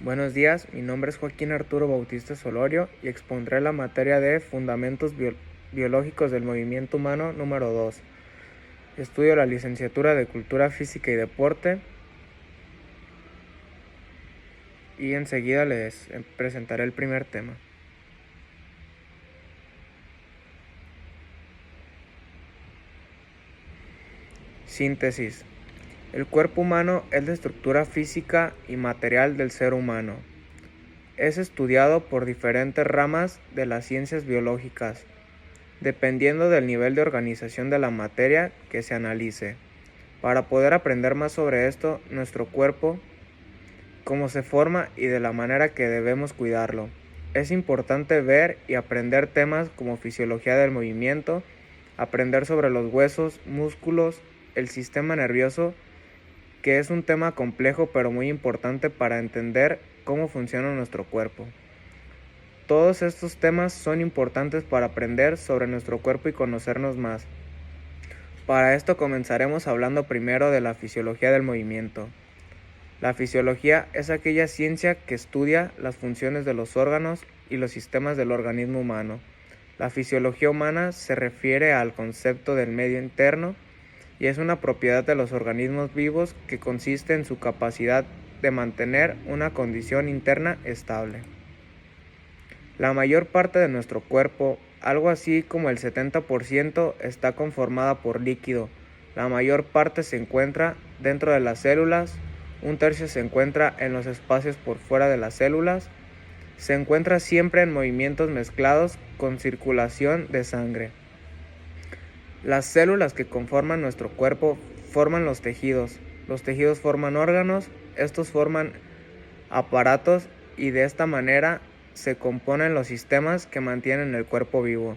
Buenos días, mi nombre es Joaquín Arturo Bautista Solorio y expondré la materia de Fundamentos Biológicos del Movimiento Humano número 2. Estudio la licenciatura de Cultura Física y Deporte y enseguida les presentaré el primer tema. Síntesis. El cuerpo humano es la estructura física y material del ser humano. Es estudiado por diferentes ramas de las ciencias biológicas, dependiendo del nivel de organización de la materia que se analice. Para poder aprender más sobre esto, nuestro cuerpo, cómo se forma y de la manera que debemos cuidarlo. Es importante ver y aprender temas como fisiología del movimiento, aprender sobre los huesos, músculos, el sistema nervioso, que es un tema complejo pero muy importante para entender cómo funciona nuestro cuerpo. Todos estos temas son importantes para aprender sobre nuestro cuerpo y conocernos más. Para esto comenzaremos hablando primero de la fisiología del movimiento. La fisiología es aquella ciencia que estudia las funciones de los órganos y los sistemas del organismo humano. La fisiología humana se refiere al concepto del medio interno y es una propiedad de los organismos vivos que consiste en su capacidad de mantener una condición interna estable. La mayor parte de nuestro cuerpo, algo así como el 70%, está conformada por líquido. La mayor parte se encuentra dentro de las células, un tercio se encuentra en los espacios por fuera de las células, se encuentra siempre en movimientos mezclados con circulación de sangre. Las células que conforman nuestro cuerpo forman los tejidos forman órganos, estos forman aparatos y de esta manera se componen los sistemas que mantienen el cuerpo vivo.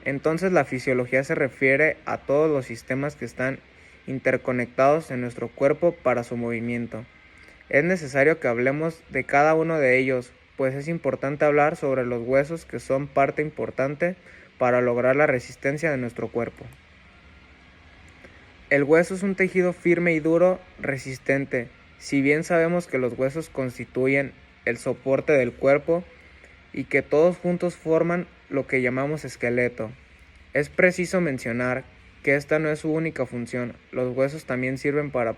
Entonces la fisiología se refiere a todos los sistemas que están interconectados en nuestro cuerpo para su movimiento. Es necesario que hablemos de cada uno de ellos, pues es importante hablar sobre los huesos que son parte importante para lograr la resistencia de nuestro cuerpo. El hueso es un tejido firme y duro, resistente. Si bien sabemos que los huesos constituyen el soporte del cuerpo y que todos juntos forman lo que llamamos esqueleto, es preciso mencionar que esta no es su única función. Los huesos también sirven para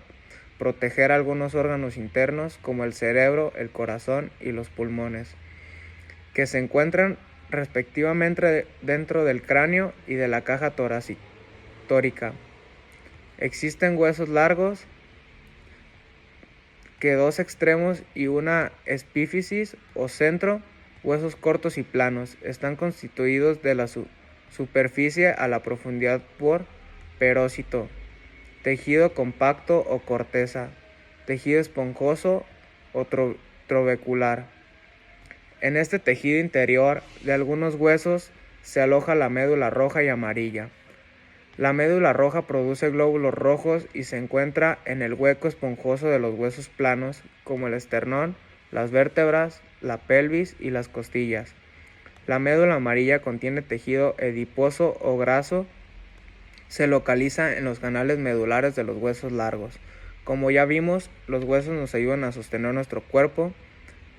proteger algunos órganos internos como el cerebro, el corazón y los pulmones, que se encuentran respectivamente dentro del cráneo y de la caja torácica. Existen huesos largos que dos extremos y una epífisis o centro. Huesos cortos y planos están constituidos de la superficie a la profundidad por perócito, tejido compacto o corteza, tejido esponjoso o trabecular. En este tejido interior de algunos huesos se aloja la médula roja y amarilla. La médula roja produce glóbulos rojos y se encuentra en el hueco esponjoso de los huesos planos, como el esternón, las vértebras, la pelvis y las costillas. La médula amarilla contiene tejido adiposo o graso. Se localiza en los canales medulares de los huesos largos. Como ya vimos, los huesos nos ayudan a sostener nuestro cuerpo,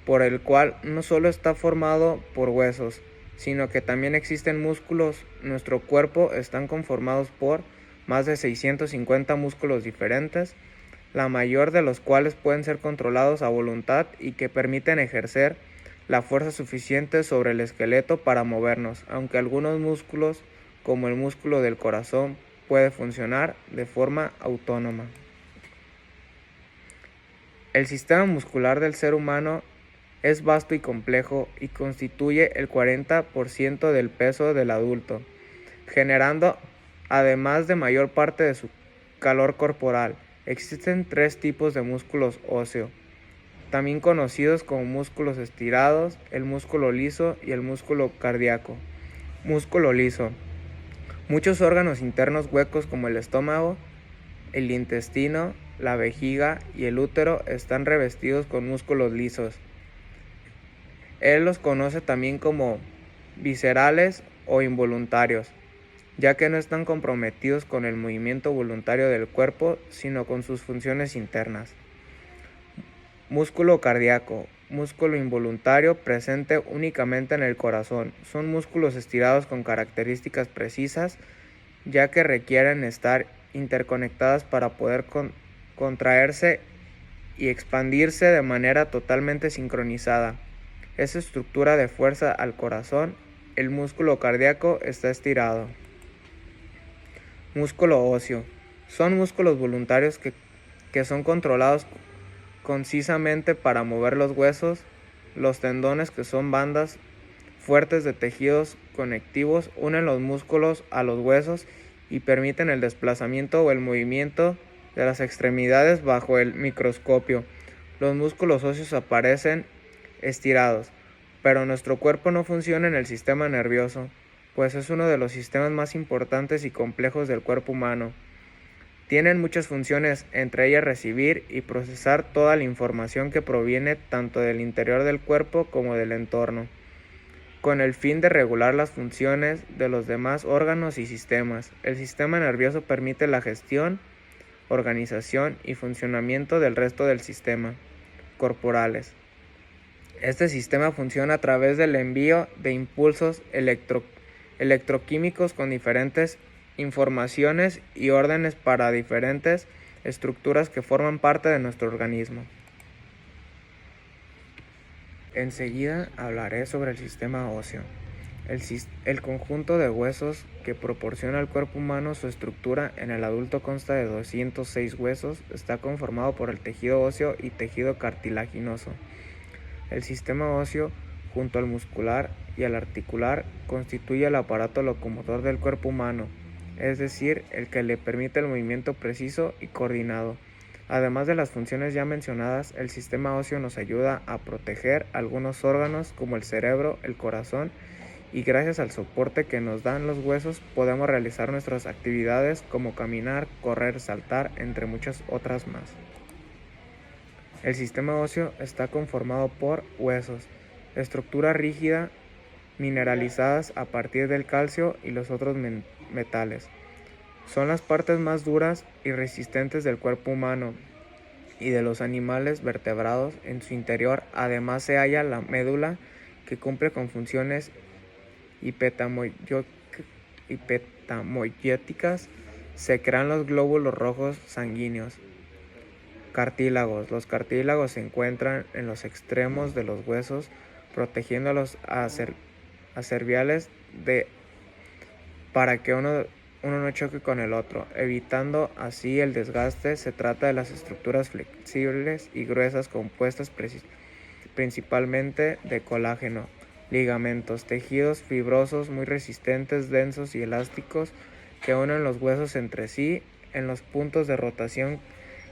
por el cual no solo está formado por huesos, sino que también existen músculos. Nuestro cuerpo están conformados por más de 650 músculos diferentes, la mayor de los cuales pueden ser controlados a voluntad y que permiten ejercer la fuerza suficiente sobre el esqueleto para movernos, aunque algunos músculos, como el músculo del corazón, puede funcionar de forma autónoma. El sistema muscular del ser humano es vasto y complejo y constituye el 40% del peso del adulto, generando además de mayor parte de su calor corporal. Existen 3 tipos de músculos óseos, también conocidos como músculos estirados, el músculo liso y el músculo cardíaco. Músculo liso. Muchos órganos internos huecos como el estómago, el intestino, la vejiga y el útero están revestidos con músculos lisos. Él los conoce también como viscerales o involuntarios, ya que no están comprometidos con el movimiento voluntario del cuerpo, sino con sus funciones internas. Músculo cardíaco. músculo involuntario presente únicamente en el corazón. Son músculos estirados con características precisas, ya que requieren estar interconectadas para poder contraerse y expandirse de manera totalmente sincronizada. Esa estructura de fuerza al corazón, el músculo cardíaco está estirado. Músculo óseo. Son músculos voluntarios que son controlados concisamente para mover los huesos. Los tendones, que son bandas fuertes de tejidos conectivos, unen los músculos a los huesos y permiten el desplazamiento o el movimiento de las extremidades bajo el microscopio. Los músculos óseos aparecen estirados, pero nuestro cuerpo no funciona en el sistema nervioso, pues es uno de los sistemas más importantes y complejos del cuerpo humano. Tienen muchas funciones, entre ellas recibir y procesar toda la información que proviene tanto del interior del cuerpo como del entorno, con el fin de regular las funciones de los demás órganos y sistemas. El sistema nervioso permite la gestión, organización y funcionamiento del resto del sistema corporales. Este sistema funciona a través del envío de impulsos electroquímicos con diferentes informaciones y órdenes para diferentes estructuras que forman parte de nuestro organismo. Enseguida hablaré sobre el sistema óseo. El conjunto de huesos que proporciona al cuerpo humano su estructura. En el adulto consta de 206 huesos. Está conformado por el tejido óseo y tejido cartilaginoso. El sistema óseo, junto al muscular y al articular, constituye el aparato locomotor del cuerpo humano, es decir, el que le permite el movimiento preciso y coordinado. Además de las funciones ya mencionadas, el sistema óseo nos ayuda a proteger algunos órganos como el cerebro, el corazón, y gracias al soporte que nos dan los huesos podemos realizar nuestras actividades como caminar, correr, saltar, entre muchas otras más. El sistema óseo está conformado por huesos, estructura rígida, mineralizadas a partir del calcio y los otros metales. Son las partes más duras y resistentes del cuerpo humano y de los animales vertebrados. En su interior además se halla la médula, que cumple con funciones hipetamoyéticas. Se crean los glóbulos rojos sanguíneos. Cartílagos. Los cartílagos se encuentran en los extremos de los huesos, protegiendo a los acerviales para que uno no choque con el otro, evitando así el desgaste. Se trata de las estructuras flexibles y gruesas compuestas principalmente de colágeno, ligamentos, tejidos fibrosos muy resistentes, densos y elásticos, que unen los huesos entre sí en los puntos de rotación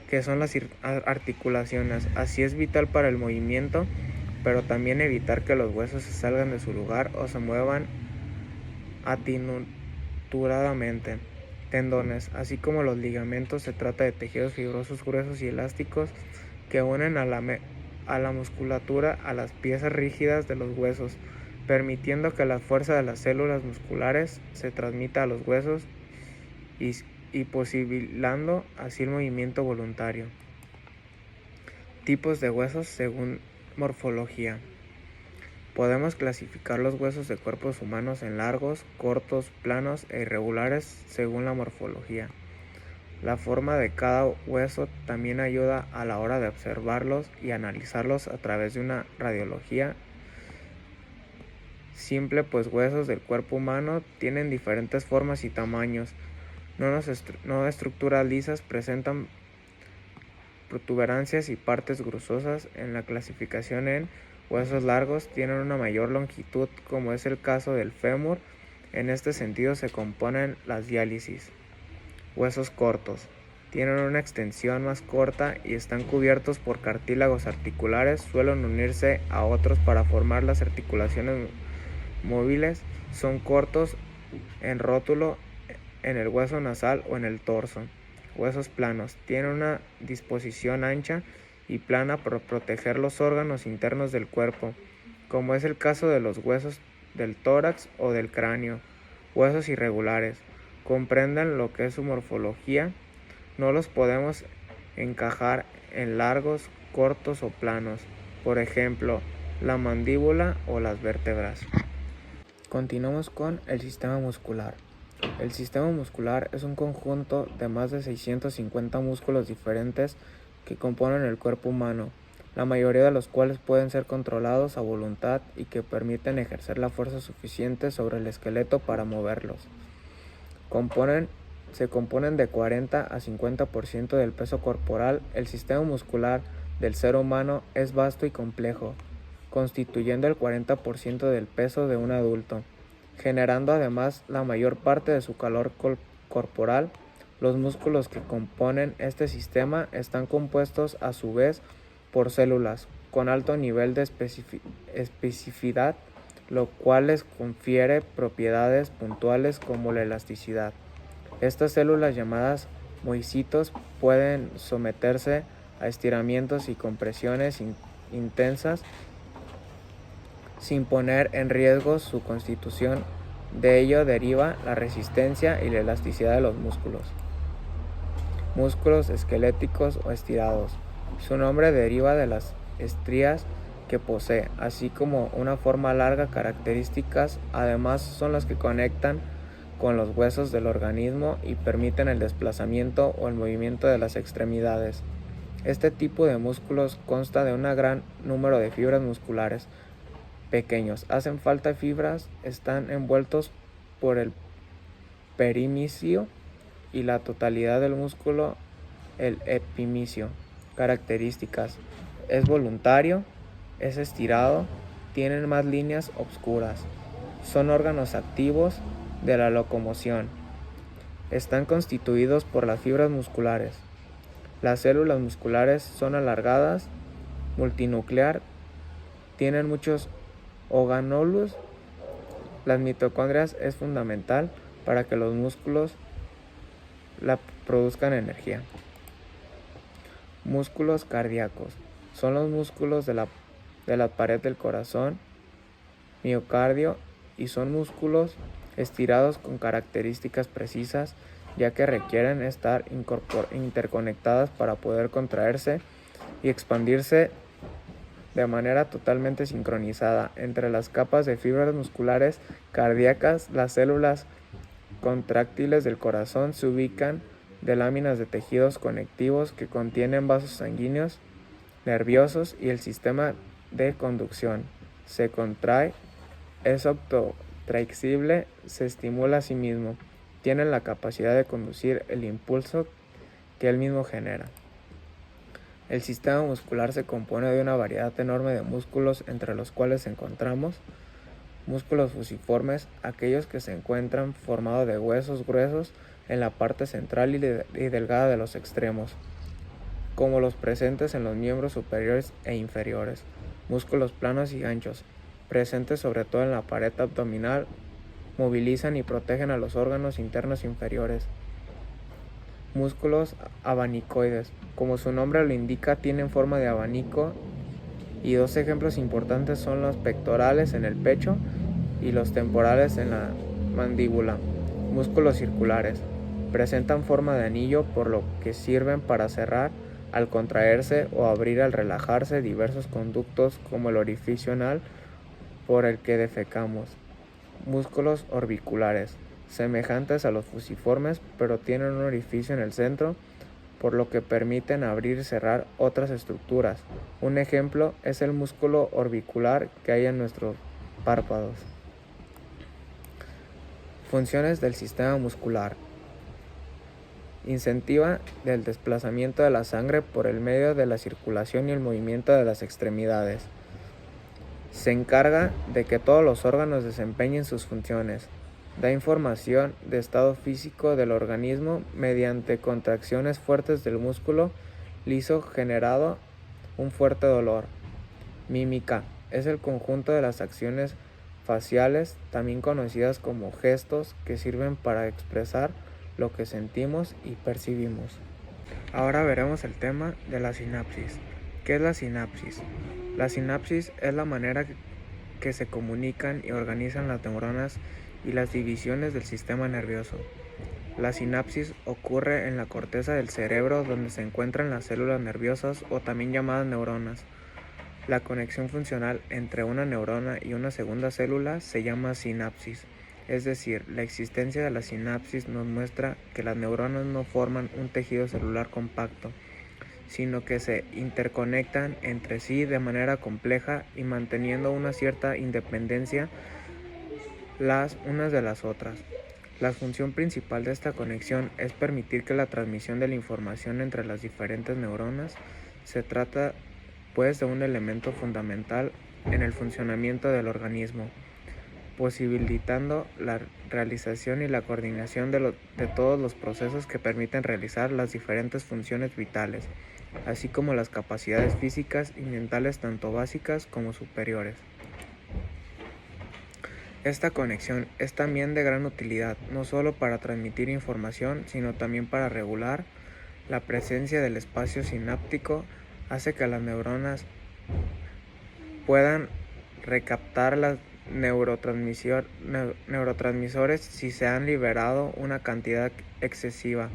que son las articulaciones. Así es vital para el movimiento, pero también evitar que los huesos se salgan de su lugar o se muevan atinudamente. Tendones, así como los ligamentos, se trata de tejidos fibrosos gruesos y elásticos que unen a la musculatura a las piezas rígidas de los huesos, permitiendo que la fuerza de las células musculares se transmita a los huesos y posibilitando así el movimiento voluntario. Tipos de huesos según morfología. Podemos clasificar los huesos de cuerpos humanos en largos, cortos, planos e irregulares según la morfología. La forma de cada hueso también ayuda a la hora de observarlos y analizarlos a través de una radiología simple, pues huesos del cuerpo humano tienen diferentes formas y tamaños. No estructuras lisas, presentan protuberancias y partes grosas. En la clasificación en huesos largos tienen una mayor longitud, como es el caso del fémur. En este sentido se componen las diálisis. Huesos cortos tienen una extensión más corta y están cubiertos por cartílagos articulares. Suelen unirse a otros para formar las articulaciones móviles. Son cortos en rótulo, en el hueso nasal o en el torso. Huesos planos tienen una disposición ancha y plana para proteger los órganos internos del cuerpo, como es el caso de los huesos del tórax o del cráneo. Huesos irregulares comprenden lo que es su morfología. No los podemos encajar en largos, cortos o planos. por ejemplo, la mandíbula o las vértebras. Continuamos con el sistema muscular. El sistema muscular es un conjunto de más de 650 músculos diferentes que componen el cuerpo humano, la mayoría de los cuales pueden ser controlados a voluntad y que permiten ejercer la fuerza suficiente sobre el esqueleto para moverlos. Se componen de 40 a 50% del peso corporal. El sistema muscular del ser humano es vasto y complejo, constituyendo el 40% del peso de un adulto, generando además la mayor parte de su calor corporal. Los músculos que componen este sistema están compuestos a su vez por células con alto nivel de especificidad, lo cual les confiere propiedades puntuales como la elasticidad. Estas células, llamadas moicitos, pueden someterse a estiramientos y compresiones intensas sin poner en riesgo su constitución. De ello deriva la resistencia y la elasticidad de los músculos. Músculos esqueléticos o estirados. Su nombre deriva de las estrías que posee, así como una forma larga. Características además son las que conectan con los huesos del organismo y permiten el desplazamiento o el movimiento de las extremidades. Este tipo de músculos consta de un gran número de fibras musculares pequeños. Hacen falta fibras, están envueltos por el perimisio y la totalidad del músculo, el epimisio. Características: es voluntario, es estirado, tienen más líneas oscuras, son órganos activos de la locomoción, están constituidos por las fibras musculares. Las células musculares son alargadas, multinuclear, tienen muchos orgánulos. Las mitocondrias es fundamental para que los músculos produzcan energía. Músculos cardíacos son los músculos de la pared del corazón, miocardio, y son músculos estirados con características precisas, ya que requieren estar interconectadas para poder contraerse y expandirse de manera totalmente sincronizada. Entre las capas de fibras musculares cardíacas, las células contráctiles del corazón se ubican de láminas de tejidos conectivos que contienen vasos sanguíneos, nerviosos y el sistema de conducción. Se contrae, es autotransmisible, se estimula a sí mismo, tiene la capacidad de conducir el impulso que él mismo genera. El sistema muscular se compone de una variedad enorme de músculos, entre los cuales encontramos músculos fusiformes, aquellos que se encuentran formados de huesos gruesos en la parte central y delgada de los extremos, como los presentes en los miembros superiores e inferiores. Músculos planos y anchos, presentes sobre todo en la pared abdominal, movilizan y protegen a los órganos internos inferiores. Músculos abanicoides, como su nombre lo indica, tienen forma de abanico, y dos ejemplos importantes son los pectorales en el pecho y los temporales en la mandíbula. Músculos circulares, presentan forma de anillo, por lo que sirven para cerrar al contraerse o abrir al relajarse diversos conductos, como el orificio anal por el que defecamos. Músculos orbiculares, semejantes a los fusiformes, pero tienen un orificio en el centro, por lo que permiten abrir y cerrar otras estructuras. Un ejemplo es el músculo orbicular que hay en nuestros párpados. Funciones del sistema muscular. Incentiva el desplazamiento de la sangre por el medio de la circulación y el movimiento de las extremidades. Se encarga de que todos los órganos desempeñen sus funciones. Da información de estado físico del organismo mediante contracciones fuertes del músculo liso, generado un fuerte dolor. Mímica es el conjunto de las acciones faciales, también conocidas como gestos, que sirven para expresar lo que sentimos y percibimos. Ahora veremos el tema de la sinapsis. ¿Qué es la sinapsis? La sinapsis es la manera que se comunican y organizan las neuronas y las divisiones del sistema nervioso. La sinapsis ocurre en la corteza del cerebro, donde se encuentran las células nerviosas, o también llamadas neuronas. La conexión funcional entre una neurona y una segunda célula se llama sinapsis. Es decir, la existencia de la sinapsis nos muestra que las neuronas no forman un tejido celular compacto, sino que se interconectan entre sí de manera compleja y manteniendo una cierta independencia las unas de las otras. La función principal de esta conexión es permitir que la transmisión de la información entre las diferentes neuronas. Se trata pues de un elemento fundamental en el funcionamiento del organismo, posibilitando la realización y la coordinación de todos los procesos que permiten realizar las diferentes funciones vitales, así como las capacidades físicas y mentales tanto básicas como superiores. Esta conexión es también de gran utilidad, no solo para transmitir información, sino también para regular la presencia del espacio sináptico. Hace que las neuronas puedan recaptar las neurotransmisores si se han liberado una cantidad excesiva.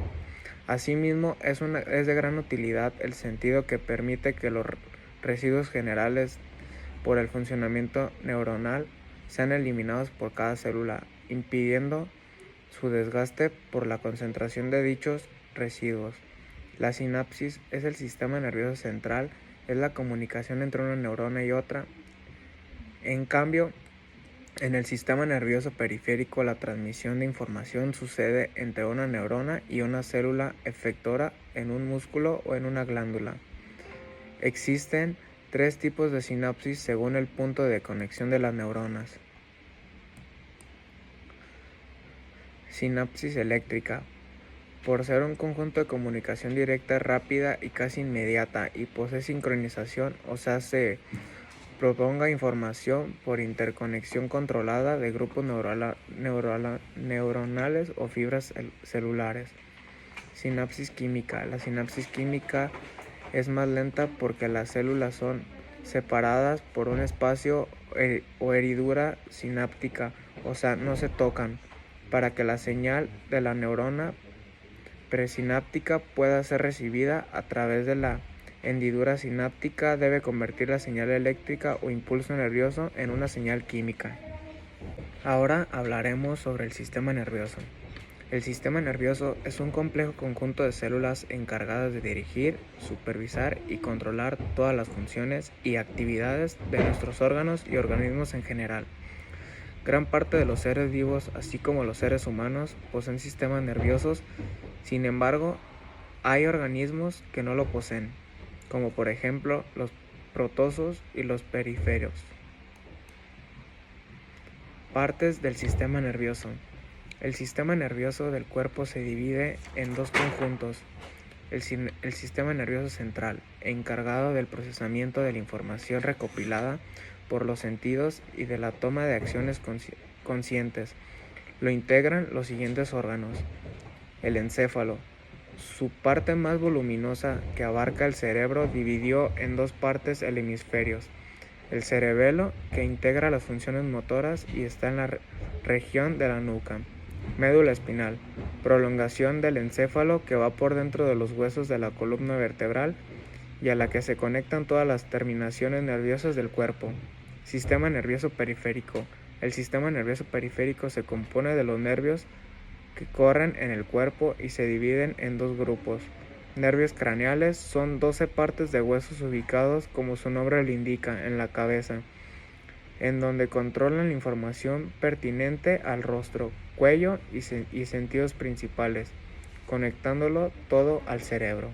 Asimismo, es de gran utilidad el sentido que permite que los residuos generales por el funcionamiento neuronal sean eliminados por cada célula, impidiendo su desgaste por la concentración de dichos residuos. La sinapsis es el sistema nervioso central, es la comunicación entre una neurona y otra. En cambio, en el sistema nervioso periférico, la transmisión de información sucede entre una neurona y una célula efectora en un músculo o en una glándula. Existen 3 tipos de sinapsis según el punto de conexión de las neuronas. Sinapsis eléctrica. Por ser un conjunto de comunicación directa, rápida y casi inmediata, y posee sincronización, o sea, se proponga información por interconexión controlada de grupos neuronales o fibras celulares. Sinapsis química. La sinapsis química es más lenta porque las células son separadas por un espacio o heridura sináptica, o sea, no se tocan. Para que la señal de la neurona presináptica pueda ser recibida a través de la hendidura sináptica, debe convertir la señal eléctrica o impulso nervioso en una señal química. Ahora hablaremos sobre el sistema nervioso. El sistema nervioso es un complejo conjunto de células encargadas de dirigir, supervisar y controlar todas las funciones y actividades de nuestros órganos y organismos en general. Gran parte de los seres vivos, así como los seres humanos, poseen sistemas nerviosos. Sin embargo, hay organismos que no lo poseen, como por ejemplo los protozoos y los periferios. Partes del sistema nervioso. El sistema nervioso del cuerpo se divide en 2 conjuntos. El sistema nervioso central, encargado del procesamiento de la información recopilada por los sentidos y de la toma de acciones conscientes. Lo integran los siguientes órganos. El encéfalo. Su parte más voluminosa, que abarca el cerebro, dividió en 2 partes el hemisferios. El cerebelo, que integra las funciones motoras y está en la región de la nuca. Médula espinal, prolongación del encéfalo que va por dentro de los huesos de la columna vertebral y a la que se conectan todas las terminaciones nerviosas del cuerpo. Sistema nervioso periférico. El sistema nervioso periférico se compone de los nervios que corren en el cuerpo y se dividen en 2 grupos. Nervios craneales son 12 partes de huesos ubicados, como su nombre lo indica, en la cabeza, en donde controlan la información pertinente al rostro, cuello y sentidos principales, conectándolo todo al cerebro.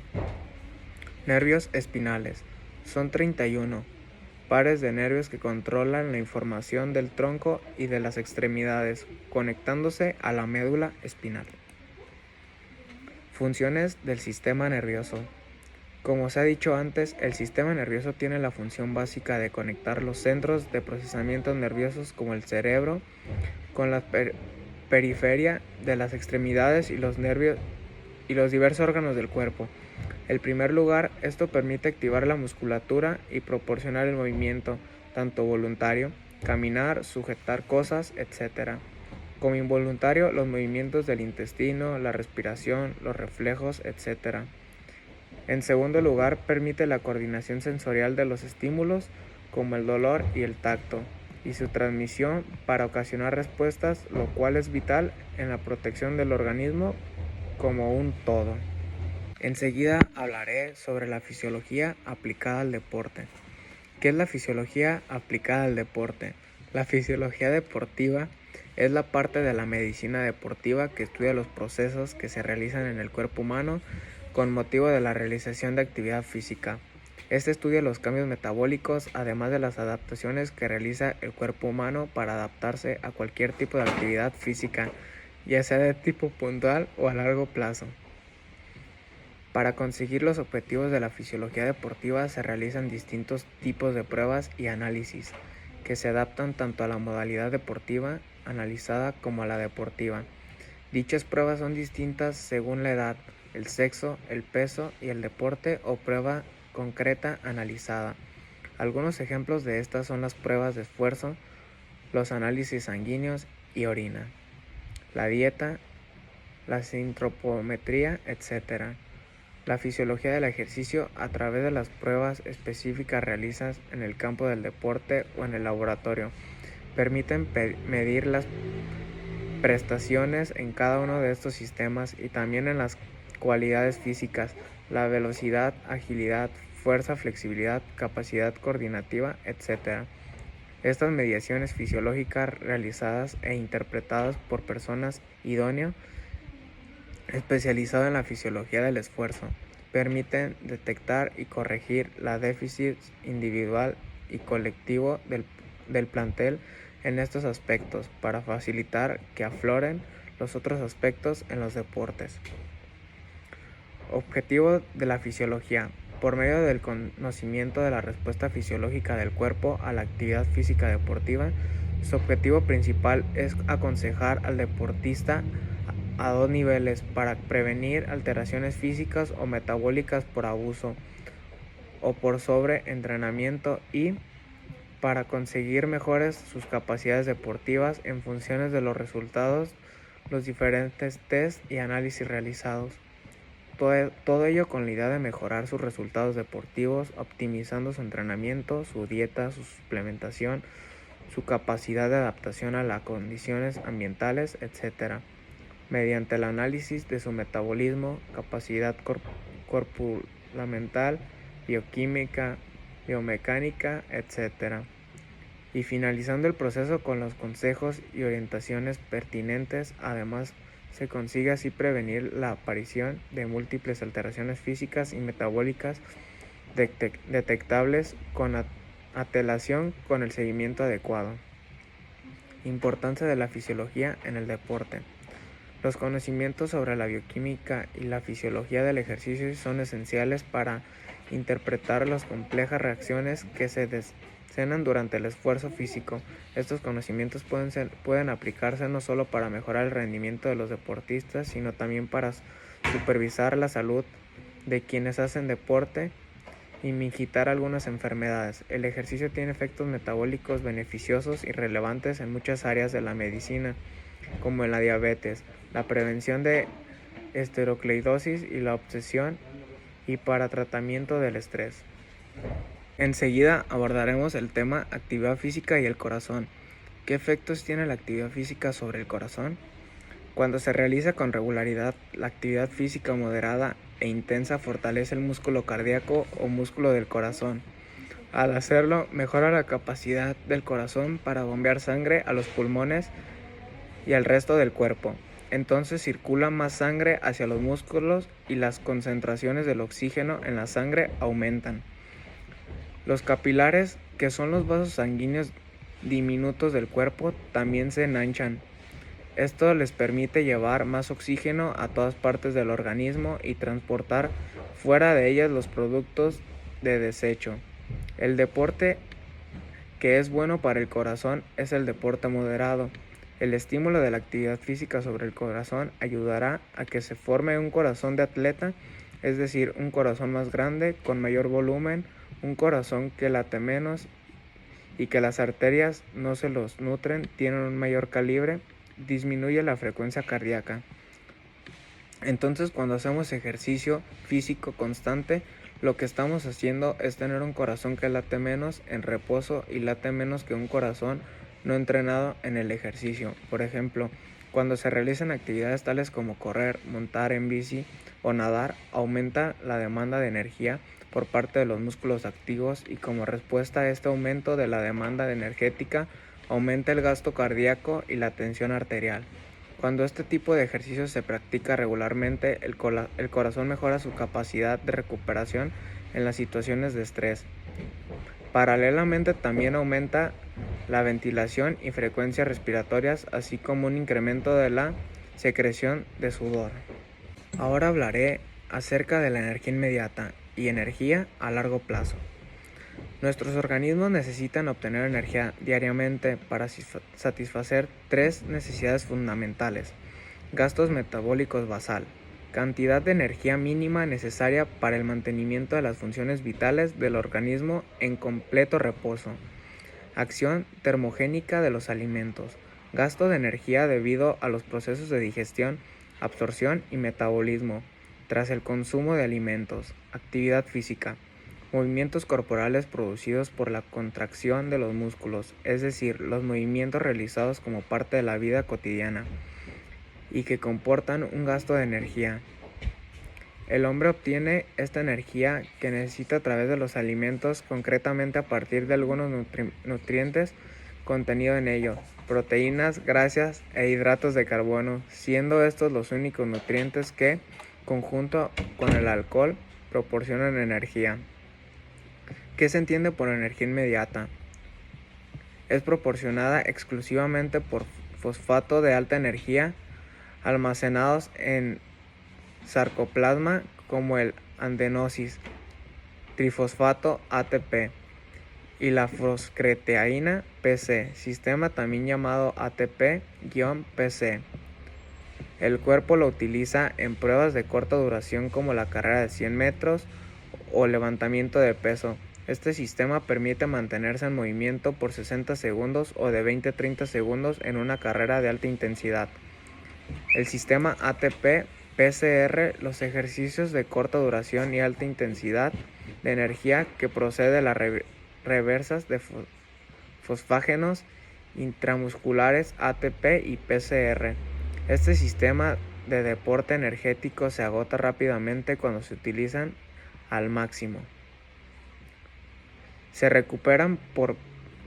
Nervios espinales. Son 31 pares de nervios que controlan la información del tronco y de las extremidades, conectándose a la médula espinal. Funciones del sistema nervioso. Como se ha dicho antes, el sistema nervioso tiene la función básica de conectar los centros de procesamiento nerviosos como el cerebro con la periferia de las extremidades y los nervios y los diversos órganos del cuerpo. En primer lugar, esto permite activar la musculatura y proporcionar el movimiento, tanto voluntario, caminar, sujetar cosas, etc., como involuntario, los movimientos del intestino, la respiración, los reflejos, etc. En segundo lugar, permite la coordinación sensorial de los estímulos, como el dolor y el tacto, y su transmisión para ocasionar respuestas, lo cual es vital en la protección del organismo como un todo. Enseguida hablaré sobre la fisiología aplicada al deporte. ¿Qué es la fisiología aplicada al deporte? La fisiología deportiva es la parte de la medicina deportiva que estudia los procesos que se realizan en el cuerpo humano con motivo de la realización de actividad física. Este estudia los cambios metabólicos, además de las adaptaciones que realiza el cuerpo humano para adaptarse a cualquier tipo de actividad física, ya sea de tipo puntual o a largo plazo. Para conseguir los objetivos de la fisiología deportiva se realizan distintos tipos de pruebas y análisis, que se adaptan tanto a la modalidad deportiva analizada como a la deportiva. Dichas pruebas son distintas según la edad, el sexo, el peso y el deporte o prueba concreta analizada. Algunos ejemplos de estas son las pruebas de esfuerzo, los análisis sanguíneos y orina, la dieta, la sintropometría, etc. La fisiología del ejercicio a través de las pruebas específicas realizadas en el campo del deporte o en el laboratorio permiten medir las prestaciones en cada uno de estos sistemas y también en las cualidades físicas, la velocidad, agilidad, fuerza, flexibilidad, capacidad coordinativa, etc. Estas mediciones fisiológicas realizadas e interpretadas por personas idóneas especializado en la fisiología del esfuerzo, permiten detectar y corregir la déficit individual y colectivo del plantel en estos aspectos para facilitar que afloren los otros aspectos en los deportes. Objetivo de la fisiología. Por medio del conocimiento de la respuesta fisiológica del cuerpo a la actividad física deportiva, su objetivo principal es aconsejar al deportista a dos niveles para prevenir alteraciones físicas o metabólicas por abuso o por sobreentrenamiento y para conseguir mejores sus capacidades deportivas en función de los resultados, los diferentes test y análisis realizados. Todo ello con la idea de mejorar sus resultados deportivos, optimizando su entrenamiento, su dieta, su suplementación, su capacidad de adaptación a las condiciones ambientales, etc., mediante el análisis de su metabolismo, capacidad corpulamental, bioquímica, biomecánica, etc. Y finalizando el proceso con los consejos y orientaciones pertinentes, además se consigue así prevenir la aparición de múltiples alteraciones físicas y metabólicas detectables con antelación con el seguimiento adecuado. Importancia de la fisiología en el deporte. Los conocimientos sobre la bioquímica y la fisiología del ejercicio son esenciales para interpretar las complejas reacciones que se desencadenan durante el esfuerzo físico. Estos conocimientos pueden aplicarse no solo para mejorar el rendimiento de los deportistas, sino también para supervisar la salud de quienes hacen deporte y mitigar algunas enfermedades. El ejercicio tiene efectos metabólicos beneficiosos y relevantes en muchas áreas de la medicina, como en la diabetes, la prevención de esteroideosis y la obsesión, y para tratamiento del estrés. Enseguida abordaremos el tema actividad física y el corazón. ¿Qué efectos tiene la actividad física sobre el corazón? Cuando se realiza con regularidad, la actividad física moderada e intensa fortalece el músculo cardíaco o músculo del corazón. Al hacerlo, mejora la capacidad del corazón para bombear sangre a los pulmones y al resto del cuerpo. Entonces circula más sangre hacia los músculos y las concentraciones del oxígeno en la sangre aumentan. Los capilares, que son los vasos sanguíneos diminutos del cuerpo, también se ensanchan. Esto les permite llevar más oxígeno a todas partes del organismo y transportar fuera de ellas los productos de desecho. El deporte que es bueno para el corazón es el deporte moderado. El estímulo de la actividad física sobre el corazón ayudará a que se forme un corazón de atleta, es decir, un corazón más grande, con mayor volumen, un corazón que late menos y que las arterias no se los nutren, tienen un mayor calibre, disminuye la frecuencia cardíaca. Entonces, cuando hacemos ejercicio físico constante, lo que estamos haciendo es tener un corazón que late menos en reposo y late menos que un corazón no entrenado en el ejercicio. Por ejemplo, cuando se realizan actividades tales como correr, montar en bici o nadar, aumenta la demanda de energía por parte de los músculos activos y como respuesta a este aumento de la demanda energética, aumenta el gasto cardíaco y la tensión arterial. Cuando este tipo de ejercicio se practica regularmente, el corazón mejora su capacidad de recuperación en las situaciones de estrés. Paralelamente también aumenta la ventilación y frecuencias respiratorias, así como un incremento de la secreción de sudor. Ahora hablaré acerca de la energía inmediata y energía a largo plazo. Nuestros organismos necesitan obtener energía diariamente para satisfacer tres necesidades fundamentales: gastos metabólicos basal, cantidad de energía mínima necesaria para el mantenimiento de las funciones vitales del organismo en completo reposo, acción termogénica de los alimentos, gasto de energía debido a los procesos de digestión, absorción y metabolismo tras el consumo de alimentos, actividad física, movimientos corporales producidos por la contracción de los músculos, es decir, los movimientos realizados como parte de la vida cotidiana y que comportan un gasto de energía. El hombre obtiene esta energía que necesita a través de los alimentos, concretamente a partir de algunos nutrientes contenidos en ellos, proteínas, grasas e hidratos de carbono, siendo estos los únicos nutrientes que, conjunto con el alcohol, proporcionan energía. ¿Qué se entiende por energía inmediata? Es proporcionada exclusivamente por fosfato de alta energía almacenados en sarcoplasma como el adenosis trifosfato ATP y la foscreatina PC, sistema también llamado ATP-PC. El cuerpo lo utiliza en pruebas de corta duración como la carrera de 100 metros o levantamiento de peso. Este sistema permite mantenerse en movimiento por 60 segundos o de 20 a 30 segundos en una carrera de alta intensidad. El sistema ATP-PCR, los ejercicios de corta duración y alta intensidad de energía que procede de las reversas de fosfágenos intramusculares ATP y PCR. Este sistema de deporte energético se agota rápidamente cuando se utilizan al máximo. Se recuperan por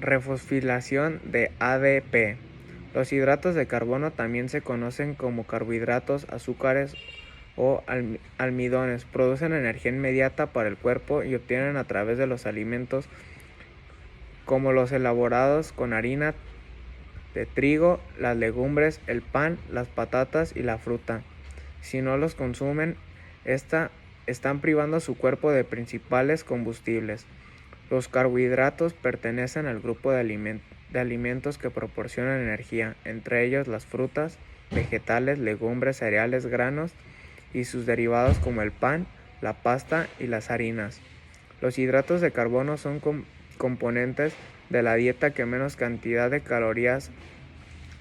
refosforilación de ADP. Los hidratos de carbono también se conocen como carbohidratos, azúcares o almidones. Producen energía inmediata para el cuerpo y obtienen a través de los alimentos como los elaborados con harina de trigo, las legumbres, el pan, las patatas y la fruta. Si no los consumen, están privando a su cuerpo de principales combustibles. Los carbohidratos pertenecen al grupo de alimentos que proporcionan energía, entre ellos las frutas, vegetales, legumbres, cereales, granos y sus derivados como el pan, la pasta y las harinas. Los hidratos de carbono son componentes de la dieta que menos cantidad de calorías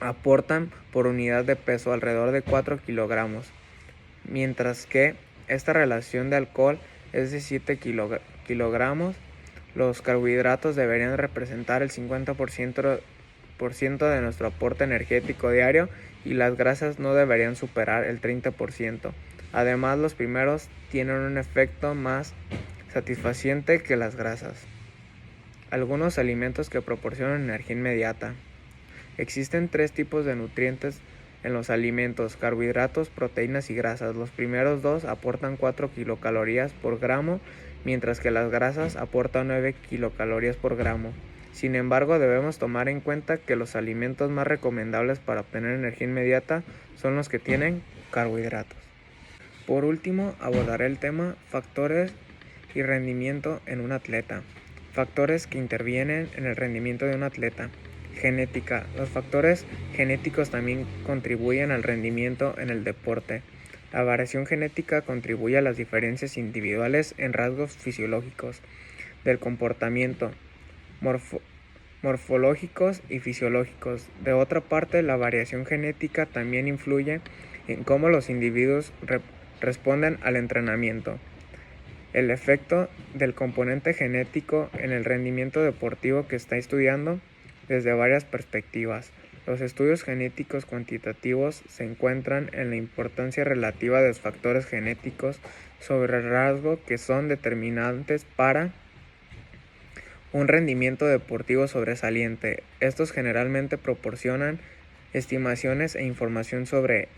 aportan por unidad de peso, alrededor de 4 kilogramos, mientras que esta relación de alcohol es de 7 kilogramos. Los carbohidratos deberían representar el 50% de nuestro aporte energético diario y las grasas no deberían superar el 30%. Además, los primeros tienen un efecto más satisfaciente que las grasas. Algunos alimentos que proporcionan energía inmediata. Existen tres tipos de nutrientes en los alimentos: carbohidratos, proteínas y grasas. Los primeros dos aportan 4 kilocalorías por gramo, mientras que las grasas aportan 9 kilocalorías por gramo. Sin embargo, debemos tomar en cuenta que los alimentos más recomendables para obtener energía inmediata son los que tienen carbohidratos. Por último, abordaré el tema factores y rendimiento en un atleta. Factores que intervienen en el rendimiento de un atleta. Genética. Los factores genéticos también contribuyen al rendimiento en el deporte. La variación genética contribuye a las diferencias individuales en rasgos fisiológicos, del comportamiento, morfológicos y fisiológicos. De otra parte, la variación genética también influye en cómo los individuos responden al entrenamiento. El efecto del componente genético en el rendimiento deportivo que está estudiando desde varias perspectivas. Los estudios genéticos cuantitativos se encuentran en la importancia relativa de los factores genéticos sobre el rasgo que son determinantes para un rendimiento deportivo sobresaliente. Estos generalmente proporcionan estimaciones e información sobre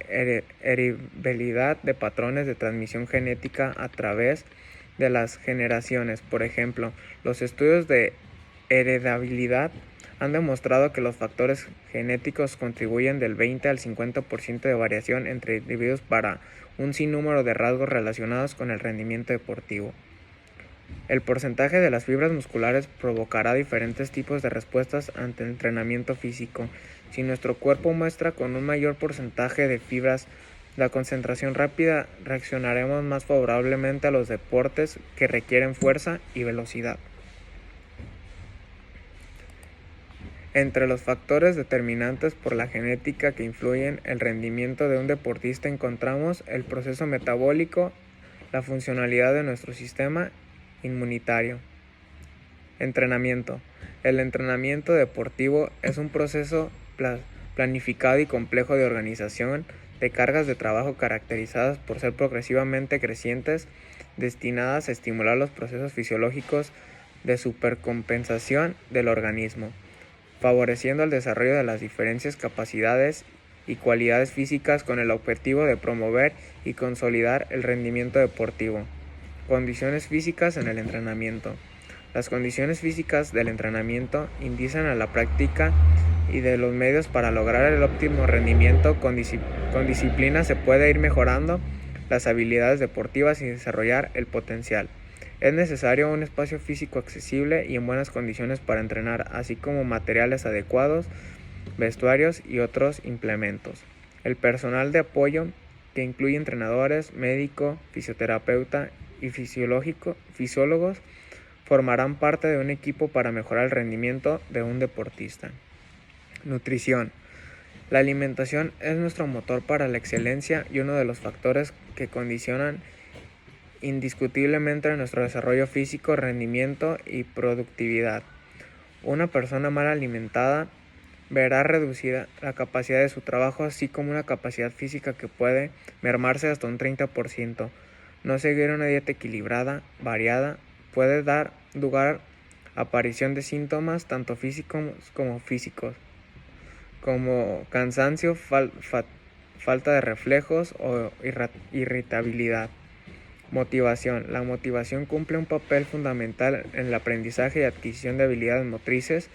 heredabilidad de patrones de transmisión genética a través de las generaciones. Por ejemplo, los estudios de heredabilidad han demostrado que los factores genéticos contribuyen del 20 al 50% de variación entre individuos para un sinnúmero de rasgos relacionados con el rendimiento deportivo. El porcentaje de las fibras musculares provocará diferentes tipos de respuestas ante el entrenamiento físico. Si nuestro cuerpo muestra con un mayor porcentaje de fibras la concentración rápida, reaccionaremos más favorablemente a los deportes que requieren fuerza y velocidad. Entre los factores determinantes por la genética que influyen el rendimiento de un deportista encontramos el proceso metabólico, la funcionalidad de nuestro sistema inmunitario. Entrenamiento. El entrenamiento deportivo es un proceso planificado y complejo de organización de cargas de trabajo caracterizadas por ser progresivamente crecientes, destinadas a estimular los procesos fisiológicos de supercompensación del organismo, favoreciendo el desarrollo de las diferentes capacidades y cualidades físicas con el objetivo de promover y consolidar el rendimiento deportivo. Condiciones físicas en el entrenamiento. Las condiciones físicas del entrenamiento indican a la práctica y de los medios para lograr el óptimo rendimiento. Con disciplina se puede ir mejorando las habilidades deportivas y desarrollar el potencial. Es necesario un espacio físico accesible y en buenas condiciones para entrenar, así como materiales adecuados, vestuarios y otros implementos. El personal de apoyo, que incluye entrenadores, médico, fisioterapeuta y fisiólogos, formarán parte de un equipo para mejorar el rendimiento de un deportista. Nutrición. La alimentación es nuestro motor para la excelencia y uno de los factores que condicionan indiscutiblemente nuestro desarrollo físico, rendimiento y productividad. Una persona mal alimentada verá reducida la capacidad de su trabajo, así como una capacidad física que puede mermarse hasta un 30%. No seguir una dieta equilibrada, variada, puede dar lugar a aparición de síntomas tanto físicos, como cansancio, falta de reflejos o irritabilidad. Motivación. La motivación cumple un papel fundamental en el aprendizaje y adquisición de habilidades motrices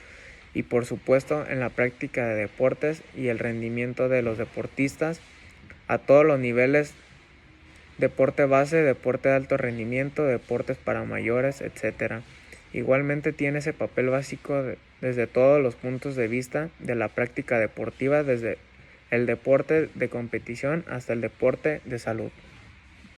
y, por supuesto, en la práctica de deportes y el rendimiento de los deportistas a todos los niveles: deporte base, deporte de alto rendimiento, deportes para mayores, etc. Igualmente tiene ese papel básico desde todos los puntos de vista de la práctica deportiva, desde el deporte de competición hasta el deporte de salud.